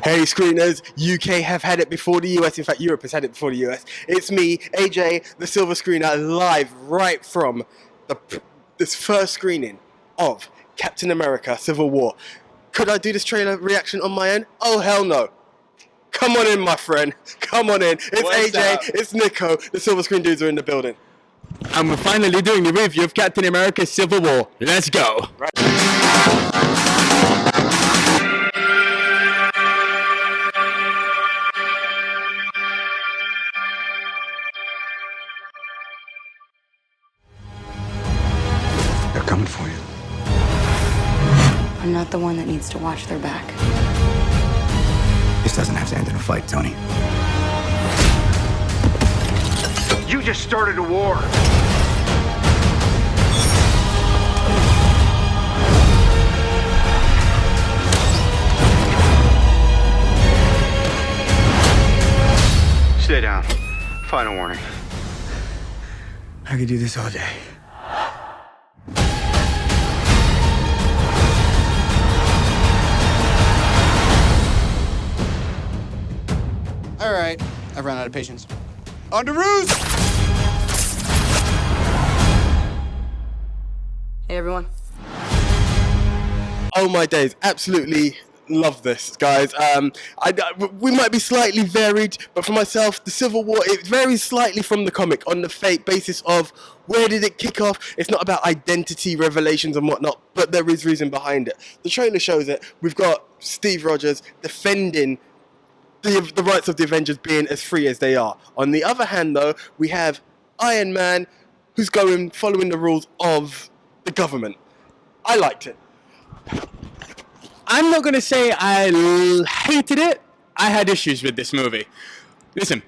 Hey screeners, UK have had it before the US, in fact Europe has had it before the US. It's me, AJ, the Silver Screener, live right from this first screening of Captain America Civil War. Could I do this trailer reaction on my own? Oh hell no. Come on in my friend, come on in. It's What's AJ, up? it's Nico, the Silver Screen dudes are in the building. And we're finally doing the review of Captain America Civil War. Let's go. Right. They're coming for you. I'm not the one that needs to watch their back. This doesn't have to end in a fight, Tony. You just started a war. Stay down. Final warning. I could do this all day. All right, I've run out of patience. On to ruse! Hey, everyone. Oh my days, absolutely love this, guys. We might be slightly varied, but for myself, the Civil War, it varies slightly from the comic on the basis of where did it kick off. It's not about identity revelations and whatnot, but there is reason behind it. The trailer shows it. We've got Steve Rogers defending the rights of the Avengers being as free as they are. On the other hand, though, we have Iron Man, who's following the rules of the government. I liked it. I'm not going to say I hated it. I had issues with this movie. Listen,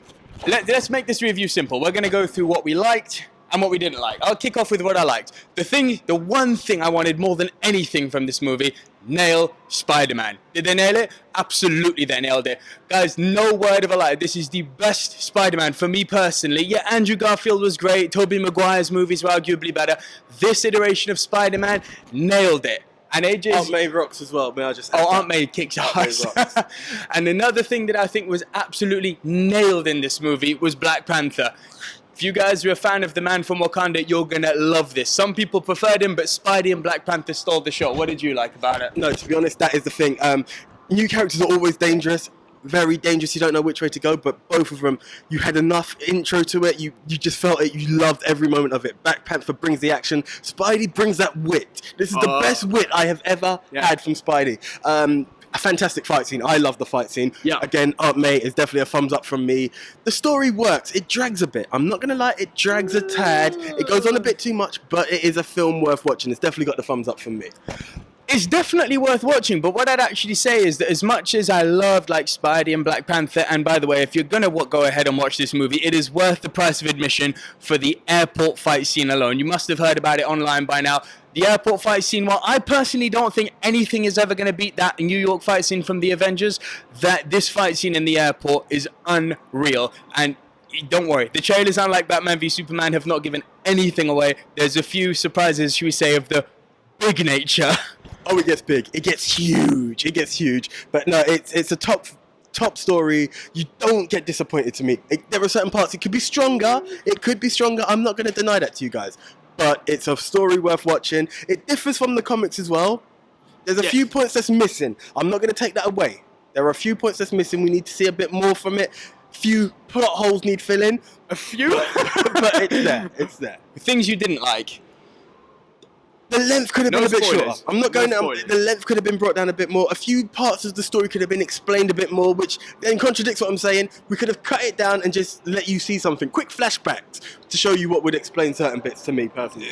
let's make this review simple. We're going to go through what we liked and what we didn't like. I'll kick off with what I liked. The one thing I wanted more than anything from this movie, nail Spider-Man. Did they nail it? Absolutely, they nailed it. Guys, no word of a lie. This is the best Spider-Man for me personally. Yeah, Andrew Garfield was great. Tobey Maguire's movies were arguably better. This iteration of Spider-Man nailed it. And AJ's... Aunt May rocks as well. May I just add Aunt May kicks ass. And another thing that I think was absolutely nailed in this movie was Black Panther. If you guys are a fan of the man from Wakanda, you're gonna love this. Some people preferred him, but Spidey and Black Panther stole the show. What did you like about it? No, to be honest, that is the thing. New characters are always dangerous. Very dangerous, you don't know which way to go, but both of them, you had enough intro to it, you just felt it, you loved every moment of it. Black Panther brings the action, Spidey brings that wit. This is the best wit I have ever had from Spidey. A fantastic fight scene, I love the fight scene. Yeah. Again, Aunt May is definitely a thumbs up from me. The story works, it drags a bit, I'm not gonna lie, it drags a tad. It goes on a bit too much, but it is a film worth watching. It's definitely got the thumbs up from me. It's definitely worth watching, but what I'd actually say is that as much as I loved like Spidey and Black Panther, and by the way, if you're gonna go ahead and watch this movie, it is worth the price of admission for the airport fight scene alone. You must have heard about it online by now. The airport fight scene, while I personally don't think anything is ever going to beat that New York fight scene from the Avengers, that this fight scene in the airport is unreal. And don't worry, the trailers, unlike Batman v Superman, have not given anything away. There's a few surprises, should we say, of the big nature. Oh, it gets big. It gets huge. It gets huge. But no, it's a top story. You don't get disappointed to me. There are certain parts. It could be stronger. It could be stronger. I'm not going to deny that to you guys. But it's a story worth watching. It differs from the comics as well. There's a few points that's missing. I'm not going to take that away. There are a few points that's missing. We need to see a bit more from it. Few plot holes need filling. A few? But it's there. It's there. Things you didn't like. The length could have been a bit spoilers. shorter. I'm not going No to... The length could have been brought down a bit more. A few parts of the story could have been explained a bit more, which then contradicts what I'm saying. We could have cut it down and just let you see something. Quick flashbacks to show you what would explain certain bits to me personally.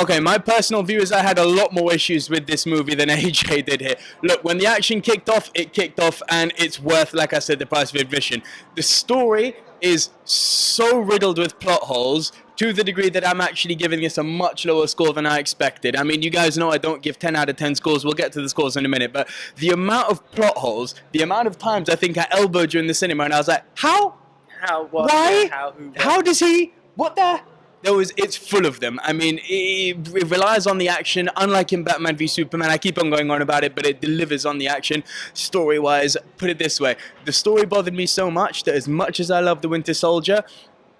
Okay, my personal view is I had a lot more issues with this movie than AJ did here. Look, when the action kicked off, it kicked off, and it's worth, like I said, the price of admission. The story is so riddled with plot holes to the degree that I'm actually giving this a much lower score than I expected. I mean, you guys know I don't give 10 out of 10 scores. We'll get to the scores in a minute. But the amount of plot holes, the amount of times I think I elbowed you in the cinema and I was like, how? How? What? Why? How? Who? What? How does he? What the? It's full of them. I mean, it relies on the action, unlike in Batman v Superman. I keep on going on about it, but it delivers on the action. Story-wise, put it this way, the story bothered me so much that as much as I love the Winter Soldier,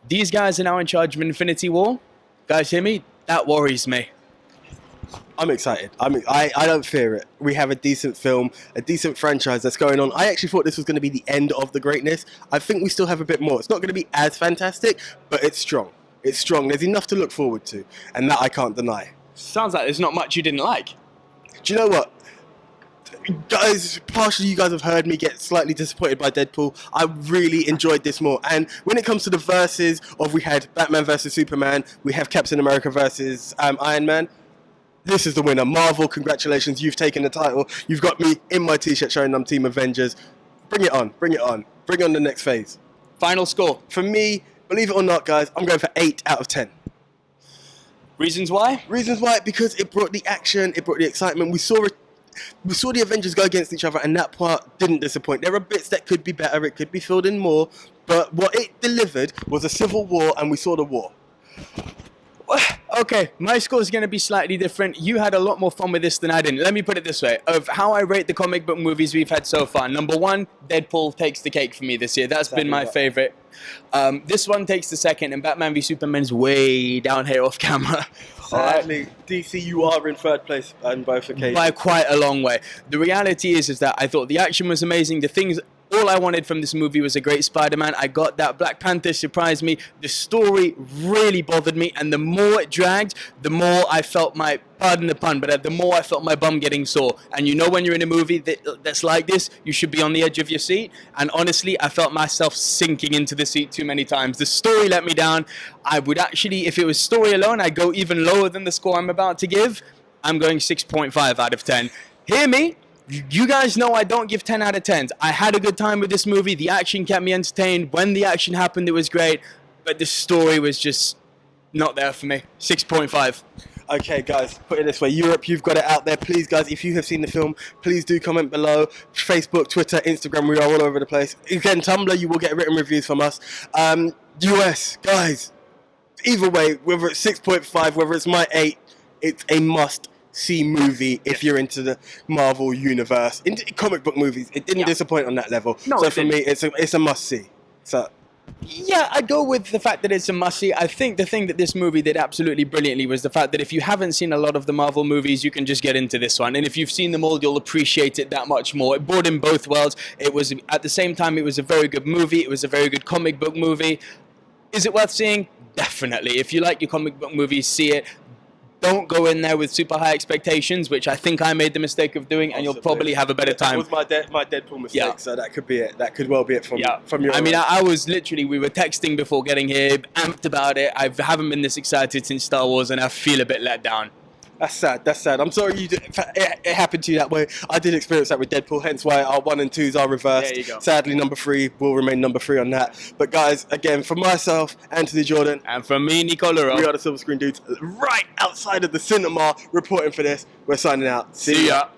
these guys are now in charge of Infinity War. Guys, hear me? That worries me. I'm excited. I don't fear it. We have a decent film, a decent franchise that's going on. I actually thought this was going to be the end of the greatness. I think we still have a bit more. It's not going to be as fantastic, but it's strong. It's strong. There's enough to look forward to, and that I can't deny. Sounds like there's not much you didn't like. Do you know what? Guys, partially you guys have heard me get slightly disappointed by Deadpool. I really enjoyed this more. And when it comes to the verses of we had Batman versus Superman, we have Captain America versus Iron Man, this is the winner. Marvel, congratulations. You've taken the title. You've got me in my t-shirt showing I'm Team Avengers. Bring it on. Bring it on. Bring on the next phase. Final score. For me, believe it or not, guys, I'm going for 8 out of 10. Reasons why? Reasons why? Because it brought the action, it brought the excitement. We saw the Avengers go against each other, and that part didn't disappoint. There are bits that could be better, it could be filled in more, but what it delivered was a civil war, and we saw the war. Okay, my score is going to be slightly different. You had a lot more fun with this than I didn't. Let me put it this way. Of how I rate the comic book movies we've had so far, number 1, Deadpool takes the cake for me this year. That's been my favorite. This one takes the second, and Batman v Superman is way down here off camera. Sadly, DC, you are in third place on both occasions. By quite a long way. The reality is that I thought the action was amazing. All I wanted from this movie was a great Spider-Man. I got that. Black Panther surprised me. The story really bothered me, and the more it dragged, the more I felt pardon the pun, but the more I felt my bum getting sore. And you know when you're in a movie that's like this, you should be on the edge of your seat. And honestly, I felt myself sinking into the seat too many times. The story let me down. I would actually, if it was story alone, I'd go even lower than the score I'm about to give. I'm going 6.5 out of 10. Hear me? You guys know I don't give 10 out of 10s. I had a good time with this movie. The action kept me entertained. When the action happened, it was great. But the story was just not there for me. 6.5. Okay, guys, put it this way. Europe, you've got it out there. Please, guys, if you have seen the film, please do comment below. Facebook, Twitter, Instagram, we are all over the place. Again, Tumblr, you will get written reviews from us. US, guys, either way, whether it's 6.5, whether it's my 8, it's a must-see movie if you're into the Marvel universe. Into comic book movies, it didn't disappoint on that level. No, so for me, it's a must-see. So... yeah, I'd go with the fact that it's a must-see. I think the thing that this movie did absolutely brilliantly was the fact that if you haven't seen a lot of the Marvel movies, you can just get into this one. And if you've seen them all, you'll appreciate it that much more. It brought in both worlds. It was, at the same time, it was a very good movie. It was a very good comic book movie. Is it worth seeing? Definitely. If you like your comic book movies, see it. Don't go in there with super high expectations, which I think I made the mistake of doing, and you'll probably have a better time. That was my Deadpool mistake, so that could be it. That could well be it from your I mean, I was literally, we were texting before getting here, amped about it. I haven't been this excited since Star Wars, and I feel a bit let down. That's sad. That's sad. I'm sorry it happened to you that way. I did experience that with Deadpool, hence why our 1 and 2s are reversed. There you go. Sadly, number 3 will remain number 3 on that. But guys, again, from myself, Anthony Jordan, And from me, Nico Lurot. we are the Silver Screen Dudes, right outside of the cinema, reporting for this. We're signing out. See ya.